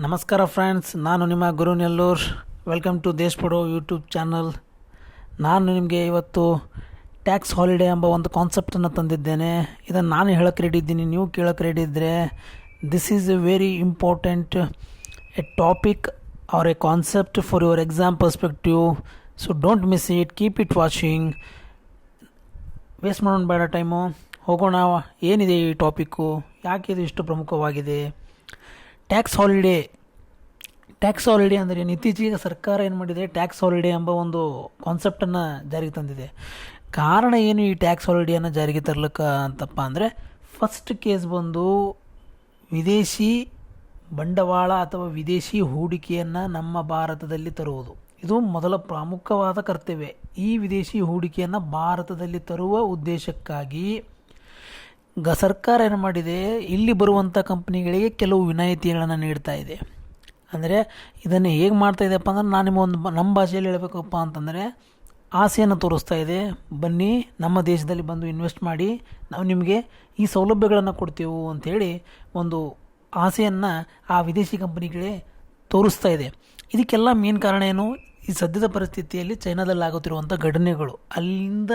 ನಮಸ್ಕಾರ ಫ್ರೆಂಡ್ಸ್, ನಾನು ನಿಮ್ಮ ಗುರು ನೆಲ್ಲೂರ್. ವೆಲ್ಕಮ್ ಟು ದೇಶ್ ಪಡೋ ಯೂಟ್ಯೂಬ್ ಚಾನಲ್. ನಾನು ನಿಮಗೆ ಇವತ್ತು ಟ್ಯಾಕ್ಸ್ ಹಾಲಿಡೇ ಎಂಬ ಒಂದು ಕಾನ್ಸೆಪ್ಟನ್ನು ತಂದಿದ್ದೇನೆ. ಇದನ್ನು ನಾನು ಹೇಳೋಕ್ಕೆ ರೆಡಿ ಇದ್ದೀನಿ, ನೀವು ಕೇಳೋಕ್ಕೆ ರೆಡಿ ಇದ್ದರೆ this is a very important a topic or a concept for your exam perspective. So don't miss it, keep it watching. Waste ಮಾಡೋಣ ಬೇಡ ಟೈಮು, ಹೋಗೋಣ. ಏನಿದೆ ಈ ಟಾಪಿಕ್ಕು, ಯಾಕೆ ಇದು ಇಷ್ಟು ಪ್ರಮುಖವಾಗಿದೆ? ಟ್ಯಾಕ್ಸ್ ಹಾಲಿಡೇ ಅಂದರೆ ಏನು? ಇತ್ತೀಚೆಗೆ ಸರ್ಕಾರ ಏನು ಮಾಡಿದೆ, ಟ್ಯಾಕ್ಸ್ ಹಾಲಿಡೇ ಎಂಬ ಒಂದು ಕಾನ್ಸೆಪ್ಟನ್ನು ಜಾರಿಗೆ ತಂದಿದೆ. ಕಾರಣ ಏನು ಈ ಟ್ಯಾಕ್ಸ್ ಹಾಲಿಡೇಯನ್ನು ಜಾರಿಗೆ ತರಲಿಕ್ಕೆ ಅಂತಪ್ಪ ಅಂದರೆ, ಫಸ್ಟ್ ಕೇಸ್ ಬಂದು ವಿದೇಶಿ ಬಂಡವಾಳ ಅಥವಾ ವಿದೇಶಿ ಹೂಡಿಕೆಯನ್ನು ನಮ್ಮ ಭಾರತದಲ್ಲಿ ತರುವುದು. ಇದು ಮೊದಲ ಪ್ರಮುಖವಾದ ಕರ್ತವ್ಯ. ಈ ವಿದೇಶಿ ಹೂಡಿಕೆಯನ್ನು ಭಾರತದಲ್ಲಿ ತರುವ ಉದ್ದೇಶಕ್ಕಾಗಿ ಸರ್ಕಾರ ಏನು ಮಾಡಿದೆ, ಇಲ್ಲಿ ಬರುವಂಥ ಕಂಪ್ನಿಗಳಿಗೆ ಕೆಲವು ವಿನಾಯಿತಿಗಳನ್ನು ನೀಡ್ತಾ ಇದೆ. ಅಂದರೆ ಇದನ್ನು ಹೇಗೆ ಮಾಡ್ತಾ ಇದೆಯಪ್ಪ ಅಂದ್ರೆ, ನಾನು ನಮ್ಮ ಭಾಷೆಯಲ್ಲಿ ಹೇಳಬೇಕಪ್ಪ ಅಂತಂದರೆ, ಆಸೆಯನ್ನು ತೋರಿಸ್ತಾ ಇದೆ. ಬನ್ನಿ, ನಮ್ಮ ದೇಶದಲ್ಲಿ ಬಂದು ಇನ್ವೆಸ್ಟ್ ಮಾಡಿ, ನಾವು ನಿಮಗೆ ಈ ಸೌಲಭ್ಯಗಳನ್ನು ಕೊಡ್ತೀವಿ ಅಂಥೇಳಿ ಒಂದು ಆಸೆಯನ್ನು ಆ ವಿದೇಶಿ ಕಂಪನಿಗಳೇ ತೋರಿಸ್ತಾ ಇದೆ. ಇದಕ್ಕೆಲ್ಲ ಮೇನ್ ಕಾರಣ ಏನು? ಈ ಸದ್ಯದ ಪರಿಸ್ಥಿತಿಯಲ್ಲಿ ಚೈನಾದಲ್ಲಿ ಆಗುತ್ತಿರುವಂಥ ಘಟನೆಗಳು. ಅಲ್ಲಿಂದ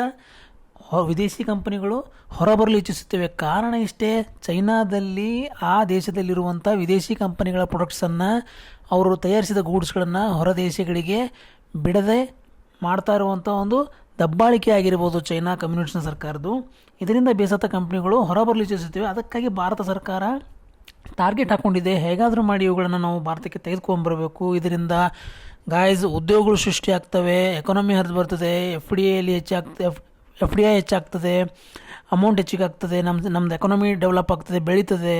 ವಿದೇಶಿ ಕಂಪನಿಗಳು ಹೊರಬರಲು ಇಚ್ಛಿಸುತ್ತವೆ. ಕಾರಣ ಇಷ್ಟೇ, ಚೈನಾದಲ್ಲಿ ಆ ದೇಶದಲ್ಲಿರುವಂಥ ವಿದೇಶಿ ಕಂಪನಿಗಳ ಪ್ರೊಡಕ್ಟ್ಸನ್ನು, ಅವರು ತಯಾರಿಸಿದ ಗೂಡ್ಸ್ಗಳನ್ನು ಹೊರ ದೇಶಗಳಿಗೆ ಬಿಡದೆ ಮಾಡ್ತಾ ಇರುವಂಥ ಒಂದು ದಬ್ಬಾಳಿಕೆ ಆಗಿರ್ಬೋದು ಚೈನಾ ಕಮ್ಯುನಿಸ್ಟ್ನ ಸರ್ಕಾರದ್ದು. ಇದರಿಂದ ಬೇಸತ್ತ ಕಂಪ್ನಿಗಳು ಹೊರಬರಲು ಇಚ್ಛಿಸುತ್ತವೆ. ಅದಕ್ಕಾಗಿ ಭಾರತ ಸರ್ಕಾರ ಟಾರ್ಗೆಟ್ ಹಾಕ್ಕೊಂಡಿದೆ, ಹೇಗಾದರೂ ಮಾಡಿ ಇವುಗಳನ್ನು ನಾವು ಭಾರತಕ್ಕೆ ತೆಗೆದುಕೊಂಡ್ಬರಬೇಕು. ಇದರಿಂದ ಉದ್ಯೋಗಗಳು ಸೃಷ್ಟಿ ಆಗ್ತವೆ, ಎಕಾನಮಿ ಹರಿದು ಬರ್ತದೆ, ಎಫ್ ಡಿ ಐ ಹೆಚ್ಚಾಗ್ತದೆ, ಅಮೌಂಟ್ ಹೆಚ್ಚಿಗೆ ಆಗ್ತದೆ, ನಮ್ಮದು ಎಕಾನಮಿ ಡೆವಲಪ್ ಆಗ್ತದೆ, ಬೆಳೀತದೆ.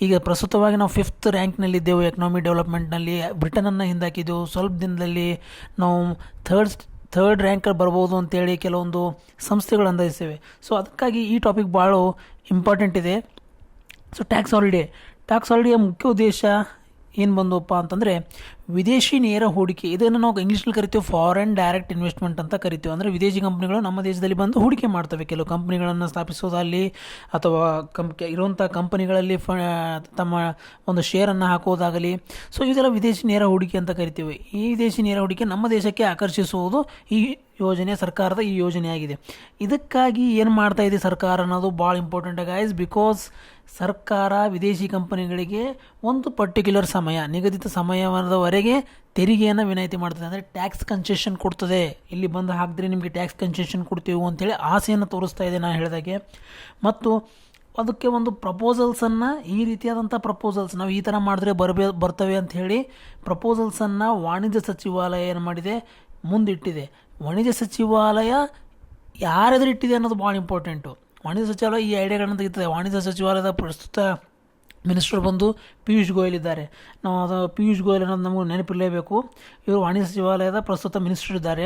ಈಗ ಪ್ರಸ್ತುತವಾಗಿ ನಾವು 5th ರ್ಯಾಂಕ್ನಲ್ಲಿದ್ದೆವು ಎಕನಾಮಿ ಡೆವಲಪ್ಮೆಂಟ್ನಲ್ಲಿ. ಬ್ರಿಟನನ್ನು ಹಿಂದಾಕಿದ್ದೆವು. ಸ್ವಲ್ಪ ದಿನದಲ್ಲಿ ನಾವು ಥರ್ಡ್ ರ್ಯಾಂಕಲ್ಲಿ ಬರ್ಬೋದು ಅಂತೇಳಿ ಕೆಲವೊಂದು ಸಂಸ್ಥೆಗಳು ಅಂದಾಜಿಸಿವೆ. ಸೊ ಅದಕ್ಕಾಗಿ ಈ ಟಾಪಿಕ್ ಭಾಳ ಇಂಪಾರ್ಟೆಂಟ್ ಇದೆ. ಸೊ ಟ್ಯಾಕ್ಸ್ ಹಾಲಿಡೆಯ ಮುಖ್ಯ ಉದ್ದೇಶ ಏನು ಬಂದಪ್ಪ ಅಂತಂದರೆ, ವಿದೇಶಿ ನೇರ ಹೂಡಿಕೆ. ಇದನ್ನು ನಾವು ಇಂಗ್ಲೀಷ್ನಲ್ಲಿ ಕರಿತೀವಿ ಫಾರಿನ್ ಡೈರೆಕ್ಟ್ ಇನ್ವೆಸ್ಟ್ಮೆಂಟ್ ಅಂತ ಕರಿತೀವಿ. ಅಂದರೆ ವಿದೇಶಿ ಕಂಪ್ನಿಗಳು ನಮ್ಮ ದೇಶದಲ್ಲಿ ಬಂದು ಹೂಡಿಕೆ ಮಾಡ್ತವೆ. ಕೆಲವು ಕಂಪ್ನಿಗಳನ್ನು ಸ್ಥಾಪಿಸೋದಲ್ಲಿ ಅಥವಾ ಇರುವಂಥ ಕಂಪನಿಗಳಲ್ಲಿ ತಮ್ಮ ಒಂದು ಶೇರನ್ನು ಹಾಕೋದಾಗಲಿ. ಸೊ ಇದೆಲ್ಲ ವಿದೇಶಿ ನೇರ ಹೂಡಿಕೆ ಅಂತ ಕರಿತೀವಿ. ಈ ವಿದೇಶಿ ನೇರ ಹೂಡಿಕೆ ನಮ್ಮ ದೇಶಕ್ಕೆ ಆಕರ್ಷಿಸುವುದು ಈ ಸರ್ಕಾರದ ಈ ಯೋಜನೆಯಾಗಿದೆ. ಇದಕ್ಕಾಗಿ ಏನು ಮಾಡ್ತಾ ಇದೆ ಸರ್ಕಾರ ಅನ್ನೋದು ಭಾಳ ಇಂಪಾರ್ಟೆಂಟ್ ಗೈಸ್. ಬಿಕಾಸ್ ಸರ್ಕಾರ ವಿದೇಶಿ ಕಂಪನಿಗಳಿಗೆ ಒಂದು ಪರ್ಟಿಕ್ಯುಲರ್ ನಿಗದಿತ ಸಮಯವರೆಗೆ ತೆರಿಗೆಯನ್ನು ವಿನಾಯಿತಿ ಮಾಡ್ತದೆ. ಅಂದರೆ ಟ್ಯಾಕ್ಸ್ ಕನ್ಸೆಷನ್ ಕೊಡ್ತದೆ. ಇಲ್ಲಿ ಬಂದು ಹಾಕಿದ್ರೆ ನಿಮಗೆ ಟ್ಯಾಕ್ಸ್ ಕನ್ಸೆಷನ್ ಕೊಡ್ತೀವಿ ಅಂತೇಳಿ ಆಸೆಯನ್ನು ತೋರಿಸ್ತಾ ಇದೆ ನಾನು ಹೇಳಿದಾಗೆ. ಮತ್ತು ಅದಕ್ಕೆ ಒಂದು ಪ್ರಪೋಸಲ್ಸನ್ನು, ಈ ರೀತಿಯಾದಂಥ ಪ್ರಪೋಸಲ್ಸ್ ನಾವು ಈ ಥರ ಮಾಡಿದ್ರೆ ಬರ್ತವೆ ಅಂತ ಹೇಳಿ ಪ್ರಪೋಸಲ್ಸನ್ನು ವಾಣಿಜ್ಯ ಸಚಿವಾಲಯ ಏನು ಮಾಡಿದೆ, ಮುಂದಿಟ್ಟಿದೆ. ವಾಣಿಜ್ಯ ಸಚಿವಾಲಯ ಯಾರೆದುರಿಟ್ಟಿದೆ ಅನ್ನೋದು ಭಾಳ ಇಂಪಾರ್ಟೆಂಟು. ವಾಣಿಜ್ಯ ಸಚಿವಾಲಯ ಈ ಐಡಿಯಾಗಳನ್ನು ತೆಗಿತದೆ. ವಾಣಿಜ್ಯ ಸಚಿವಾಲಯದ ಪ್ರಸ್ತುತ ಮಿನಿಸ್ಟರ್ ಬಂದು ಪಿಯೂಷ್ ಗೋಯಲ್ ಇದ್ದಾರೆ. ನಾವು ಅದು ಪಿಯೂಷ್ ಗೋಯಲ್ ಅನ್ನೋದು ನಮಗೆ ನೆನಪಿರಲೇಬೇಕು. ಇವರು ವಾಣಿಜ್ಯ ಸಚಿವಾಲಯದ ಪ್ರಸ್ತುತ ಮಿನಿಸ್ಟರ್ ಇದ್ದಾರೆ.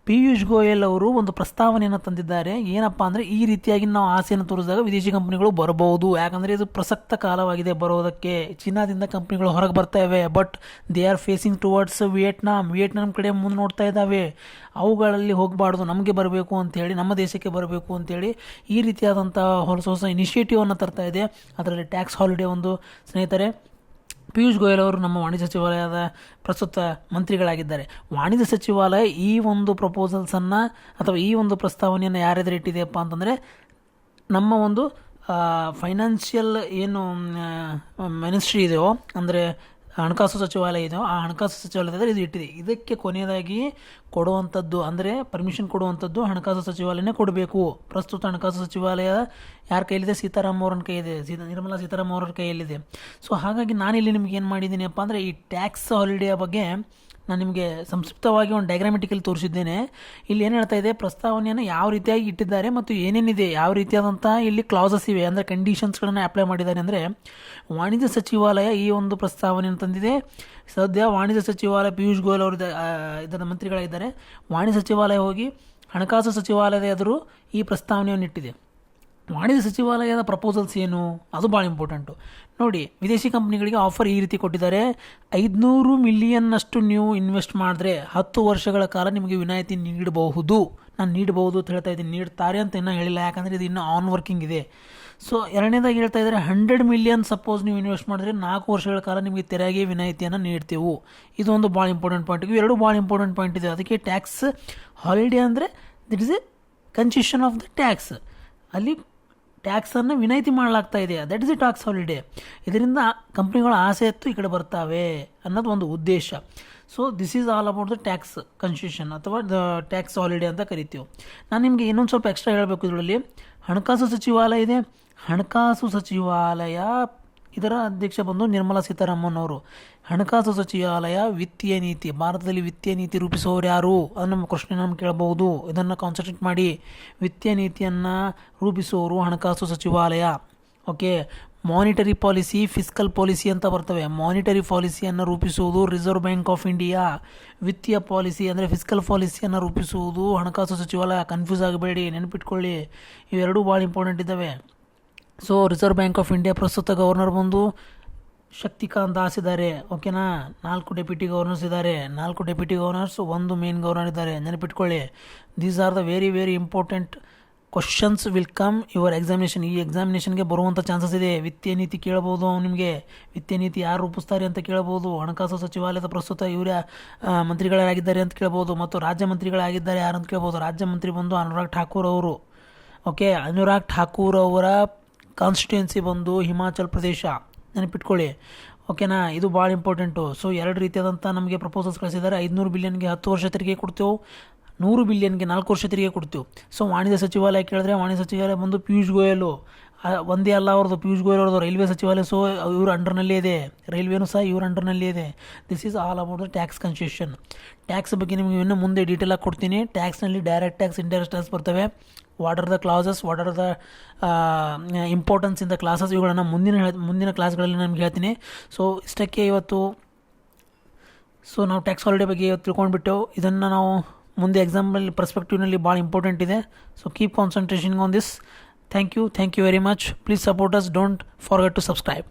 ಪಿಯೂಷ್ ಗೋಯಲ್ ಅವರು ಒಂದು ಪ್ರಸ್ತಾವನೆಯನ್ನು ತಂದಿದ್ದಾರೆ. ಏನಪ್ಪ ಅಂದರೆ, ಈ ರೀತಿಯಾಗಿ ನಾವು ಆಸೆಯನ್ನು ತೋರಿಸಿದಾಗ ವಿದೇಶಿ ಕಂಪನಿಗಳು ಬರಬಹುದು. ಯಾಕಂದರೆ ಇದು ಪ್ರಸಕ್ತ ಕಾಲವಾಗಿದೆ ಬರೋದಕ್ಕೆ. ಚೀನಾದಿಂದ ಕಂಪ್ನಿಗಳು ಹೊರಗೆ ಬರ್ತಾ ಇವೆ, but they are facing towards Vietnam ಕಡೆ ಮುಂದೆ ನೋಡ್ತಾ ಇದ್ದಾವೆ. ಅವುಗಳಲ್ಲಿ ಹೋಗಬಾರ್ದು, ನಮಗೆ ಬರಬೇಕು ಅಂಥೇಳಿ, ನಮ್ಮ ದೇಶಕ್ಕೆ ಬರಬೇಕು ಅಂಥೇಳಿ ಈ ರೀತಿಯಾದಂಥ ಹೊಸ ಇನಿಷಿಯೇಟಿವನ್ನು ತರ್ತಾ ಇದೆ. ಅದರಲ್ಲಿ ಟ್ಯಾಕ್ಸ್ ಹಾಲಿಡೇ ಒಂದು. ಸ್ನೇಹಿತರೆ, ಪಿಯೂಷ್ ಗೋಯಲ್ ಅವರು ನಮ್ಮ ವಾಣಿಜ್ಯ ಸಚಿವಾಲಯದ ಪ್ರಸ್ತುತ ಮಂತ್ರಿಗಳಾಗಿದ್ದಾರೆ. ವಾಣಿಜ್ಯ ಸಚಿವಾಲಯ ಈ ಒಂದು ಪ್ರಪೋಸಲ್ಸನ್ನು ಅಥವಾ ಈ ಒಂದು ಪ್ರಸ್ತಾವನೆಯನ್ನು ಯಾರೆದುರಿಟ್ಟಿದೆಯಪ್ಪ ಅಂತಂದರೆ, ನಮ್ಮ ಒಂದು ಫೈನಾನ್ಷಿಯಲ್ ಏನು ಮಿನಿಸ್ಟ್ರಿ ಇದೆಯೋ, ಅಂದರೆ ಹಣಕಾಸು ಸಚಿವಾಲಯ ಇದೆಯೋ, ಆ ಹಣಕಾಸು ಸಚಿವಾಲಯದಲ್ಲಿ ಇದು ಇಟ್ಟಿದೆ. ಇದಕ್ಕೆ ಕೊನೆಯದಾಗಿ ಕೊಡುವಂಥದ್ದು, ಅಂದರೆ ಪರ್ಮಿಷನ್ ಕೊಡುವಂಥದ್ದು ಹಣಕಾಸು ಸಚಿವಾಲಯನೇ ಕೊಡಬೇಕು. ಪ್ರಸ್ತುತ ಹಣಕಾಸು ಸಚಿವಾಲಯ ಯಾರ ಕೈಯಲ್ಲಿದೆ? ಸೀತಾರಾಮ್ ಅವರ ಕೈಯಿದೆ, ನಿರ್ಮಲಾ ಸೀತಾರಾಮ್ ಅವರ ಕೈಯಲ್ಲಿದೆ. ಸೊ ಹಾಗಾಗಿ ನಾನಿಲ್ಲಿ ನಿಮ್ಗೆ ಏನು ಮಾಡಿದ್ದೀನಿಪ್ಪ ಅಂದರೆ, ಈ ಟ್ಯಾಕ್ಸ್ ಹಾಲಿಡೇಯ ಬಗ್ಗೆ ನಾನು ನಿಮಗೆ ಸಂಕ್ಷಿಪ್ತವಾಗಿ ಒಂದು ಡಯಾಗ್ರಾಮೆಟಿಕಲ್ಲಿ ತೋರಿಸಿದ್ದೇನೆ. ಇಲ್ಲಿ ಏನು ಹೇಳ್ತಾ ಇದೆ, ಪ್ರಸ್ತಾವನೆಯನ್ನು ಯಾವ ರೀತಿಯಾಗಿ ಇಟ್ಟಿದ್ದಾರೆ ಮತ್ತು ಏನೇನಿದೆ, ಯಾವ ರೀತಿಯಾದಂಥ ಇಲ್ಲಿ ಕ್ಲಾಸಸ್ ಇವೆ, ಅಂದರೆ ಕಂಡೀಷನ್ಸ್ಗಳನ್ನು ಅಪ್ಲೈ ಮಾಡಿದ್ದಾರೆ. ಅಂದರೆ ವಾಣಿಜ್ಯ ಸಚಿವಾಲಯ ಈ ಒಂದು ಪ್ರಸ್ತಾವನೆಯನ್ನು ತಂದಿದೆ. ಸದ್ಯ ವಾಣಿಜ್ಯ ಸಚಿವಾಲಯ ಪಿಯೂಷ್ ಗೋಯಲ್ ಅವರು ಇದರ ಮಂತ್ರಿಗಳಾಗಿದ್ದಾರೆ. ವಾಣಿಜ್ಯ ಸಚಿವಾಲಯ ಹೋಗಿ ಹಣಕಾಸು ಸಚಿವಾಲಯದ ಎದುರು ಈ ಪ್ರಸ್ತಾವನೆಯನ್ನು ಇಟ್ಟಿದೆ. ವಾಣಿಜ್ಯ ಸಚಿವಾಲಯದ ಪ್ರಪೋಸಲ್ಸ್ ಏನು, ಅದು ಭಾಳ ಇಂಪಾರ್ಟೆಂಟು. ನೋಡಿ, ವಿದೇಶಿ ಕಂಪ್ನಿಗಳಿಗೆ ಆಫರ್ ಈ ರೀತಿ ಕೊಟ್ಟಿದ್ದಾರೆ. 500 ಮಿಲಿಯನ್ನಷ್ಟು ನೀವು ಇನ್ವೆಸ್ಟ್ ಮಾಡಿದ್ರೆ 10 ವರ್ಷಗಳ ಕಾಲ ನಿಮಗೆ ವಿನಾಯಿತಿ ನೀಡಬಹುದು. ನಾನು ನೀಡಬಹುದು ಅಂತ ಹೇಳ್ತಾ ಇದ್ದೀನಿ, ನೀಡ್ತಾರೆ ಅಂತ ಇನ್ನೂ ಹೇಳಿಲ್ಲ, ಯಾಕಂದರೆ ಇದು ಇನ್ನೂ ಆನ್ ವರ್ಕಿಂಗ್ ಇದೆ. ಸೊ ಎರಡನೇದಾಗಿ ಹೇಳ್ತಾ ಇದ್ದಾರೆ 100 ಮಿಲಿಯನ್ ಸಪೋಸ್ ನೀವು ಇನ್ವೆಸ್ಟ್ ಮಾಡಿದ್ರೆ 4 ವರ್ಷಗಳ ಕಾಲ ನಿಮಗೆ ತೆರಿಗೆ ವಿನಾಯಿತಿಯನ್ನು ನೀಡ್ತೇವೆ. ಇದೊಂದು ಭಾಳ ಇಂಪಾರ್ಟೆಂಟ್ ಪಾಯಿಂಟ್. ಇವೆರಡು ಭಾಳ ಇಂಪಾರ್ಟೆಂಟ್ ಪಾಯಿಂಟ್ ಇದೆ. ಅದಕ್ಕೆ ಟ್ಯಾಕ್ಸ್ ಹಾಲಿಡೇ ಅಂದರೆ that is a concession of the tax. ಅಲ್ಲಿ ಟ್ಯಾಕ್ಸನ್ನು ವಿನಾಯಿತಿ ಮಾಡಲಾಗ್ತಾ ಇದೆ, that is a tax holiday. ಇದರಿಂದ ಕಂಪ್ನಿಗಳ ಆಸೆ ಎತ್ತು ಈ ಕಡೆ ಬರ್ತಾವೆ ಅನ್ನೋದು ಒಂದು ಉದ್ದೇಶ. So this is all about the tax concession ಅಥವಾ ದ ಟ್ಯಾಕ್ಸ್ ಹಾಲಿಡೇ ಅಂತ ಕರಿತೀವಿ. ನಾನು ನಿಮಗೆ ಇನ್ನೊಂದು ಸ್ವಲ್ಪ ಎಕ್ಸ್ಟ್ರಾ ಹೇಳಬೇಕು. ಇದರಲ್ಲಿ ಹಣಕಾಸು ಸಚಿವಾಲಯ ಇದೆ. ಹಣಕಾಸು ಸಚಿವಾಲಯ ಇದರ ಅಧ್ಯಕ್ಷ ಬಂದು ನಿರ್ಮಲಾ ಸೀತಾರಾಮನ್ ಅವರು. ಹಣಕಾಸು ಸಚಿವಾಲಯ ವಿತ್ತೀಯ ನೀತಿ, ಭಾರತದಲ್ಲಿ ವಿತ್ತೀಯ ನೀತಿ ರೂಪಿಸುವವರು ಯಾರು ಅನ್ನೋ ಪ್ರಶ್ನೆ ನಮ್ಗೆ ಕೇಳಬಹುದು. ಇದನ್ನು ಕಾನ್ಸಂಟ್ರೇಟ್ ಮಾಡಿ. ವಿತ್ತೀಯ ನೀತಿಯನ್ನು ರೂಪಿಸುವವರು ಹಣಕಾಸು ಸಚಿವಾಲಯ. Okay, monetary policy, fiscal policy ಅಂತ ಬರ್ತವೆ. ಮಾನಿಟರಿ ಪಾಲಿಸಿಯನ್ನು ರೂಪಿಸುವುದು ರಿಸರ್ವ್ ಬ್ಯಾಂಕ್ ಆಫ್ ಇಂಡಿಯಾ. ವಿತ್ತೀಯ ಪಾಲಿಸಿ ಅಂದರೆ ಫಿಸ್ಕಲ್ ಪಾಲಿಸಿಯನ್ನು ರೂಪಿಸುವುದು ಹಣಕಾಸು ಸಚಿವಾಲಯ. ಕನ್ಫ್ಯೂಸ್ ಆಗಬೇಡಿ, ನೆನಪಿಟ್ಕೊಳ್ಳಿ. ಇವೆರಡೂ ಭಾಳ ಇಂಪಾರ್ಟೆಂಟ್ ಇದ್ದಾವೆ. So reserve bank of India ಪ್ರಸ್ತುತ ಗವರ್ನರ್ ಬಂದು ಶಕ್ತಿಕಾಂತ್ ದಾಸ್ ಇದ್ದಾರೆ. ಓಕೆನಾ, 4 ಡೆಪ್ಯೂಟಿ ಗವರ್ನರ್ಸ್ ಇದ್ದಾರೆ. 4 ಡೆಪ್ಯೂಟಿ ಗವರ್ನರ್ಸ್, 1 ಮೇನ್ ಗವರ್ನರ್ ಇದ್ದಾರೆ. ನೆನಪಿಟ್ಕೊಳ್ಳಿ. These are the very very important questions will come your examination. ಈ ಎಕ್ಸಾಮಿನೇಷನ್ಗೆ ಬರುವಂಥ ಚಾನ್ಸಸ್ ಇದೆ. ವಿತ್ತೀಯ ನೀತಿ ಕೇಳಬಹುದು ನಿಮಗೆ. ವಿತ್ತೀಯ ನೀತಿ ಯಾರು ರೂಪಿಸ್ತಾರೆ ಅಂತ ಕೇಳಬಹುದು. ಹಣಕಾಸು ಸಚಿವಾಲಯದ ಪ್ರಸ್ತುತ ಇವರ ಮಂತ್ರಿಗಳಾಗಿದ್ದಾರೆ ಅಂತ ಕೇಳ್ಬೋದು. ಮತ್ತು ರಾಜ್ಯ ಮಂತ್ರಿಗಳಾಗಿದ್ದಾರೆ ಯಾರು ಅಂತ ಕೇಳ್ಬೋದು. ರಾಜ್ಯ ಮಂತ್ರಿ ಬಂದು ಅನುರಾಗ್ ಠಾಕೂರ್ ಅವರು. ಓಕೆ, ಅನುರಾಗ್ ಠಾಕೂರ್ ಅವರ ಕಾನ್ಸ್ಟಿಟ್ಯೂನ್ಸಿ ಬಂದು ಹಿಮಾಚಲ್ ಪ್ರದೇಶ. ನೆನಪಿಟ್ಕೊಳ್ಳಿ. ಓಕೆನಾ, ಇದು ಭಾಳ ಇಂಪಾರ್ಟೆಂಟು. ಸೊ 2 ರೀತಿಯಾದಂಥ ನಮಗೆ ಪ್ರಪೋಸಲ್ಸ್ ಕಳಿಸಿದ್ದಾರೆ. 500 ಬಿಲಿಯನ್ಗೆ 10 ವರ್ಷ ತೆರಿಗೆ ಕೊಡ್ತೇವೆ, 100 ಬಿಲಿಯನ್ಗೆ 4 ವರ್ಷ ತೆರಿಗೆ ಕೊಡ್ತೀವಿ. ಸೊ ವಾಣಿಜ್ಯ ಸಚಿವಾಲಯ ಕೇಳಿದ್ರೆ ವಾಣಿಜ್ಯ ಸಚಿವಾಲಯ ಬಂದು ಪಿಯೂಷ್ ಗೋಯಲು. ಒಂದೇ ಅಲ್ಲ ಅವ್ರದ್ದು, ಪಿಯೂಷ್ ಗೋಯಲ್ ಅವ್ರದ್ದು ರೈಲ್ವೆ ಸಚಿವಾಲಯ. ಸೊ ಇವ್ರ ಅಂಡರ್ನಲ್ಲೇ ಇದೆ. ರೈಲ್ವೇನೂ ಸಹ ಇವ್ರ ಅಂಡರ್ನಲ್ಲೇ ಇದೆ. This is all about the tax concession. Tax ಬಗ್ಗೆ ನಿಮಗೆ ಇನ್ನೂ ಮುಂದೆ ಡೀಟೇಲಾಗಿ ಕೊಡ್ತೀನಿ. ಟ್ಯಾಕ್ಸ್ನಲ್ಲಿ ಡೈರೆಕ್ಟ್ ಟ್ಯಾಕ್ಸ್, ಇಂಡೈರೆಕ್ಟ್ ಟ್ಯಾಕ್ಸ್ ಬರ್ತವೆ. What are the classes, what are the importance in the classes, ಇವುಗಳನ್ನು ಮುಂದಿನ ಕ್ಲಾಸ್ಗಳಲ್ಲಿ ನಮ್ಗೆ ಹೇಳ್ತೀನಿ. ಸೊ ಇಷ್ಟಕ್ಕೆ ಇವತ್ತು ನಾವು ಟ್ಯಾಕ್ಸ್ ಹಾಲಿಡೇ ಬಗ್ಗೆ ಇವತ್ತು ತಿಳ್ಕೊಂಡ್ಬಿಟ್ಟೆವು. ಇದನ್ನು ನಾವು ಮುಂದೆ ಎಕ್ಸಾಂಪಲ್ ಪರ್ಸ್ಪೆಕ್ಟಿವ್ನಲ್ಲಿ ಭಾಳ ಇಂಪಾರ್ಟೆಂಟ್ ಇದೆ. So keep concentration on this. Thank you very much. Please support us. Don't forget to subscribe.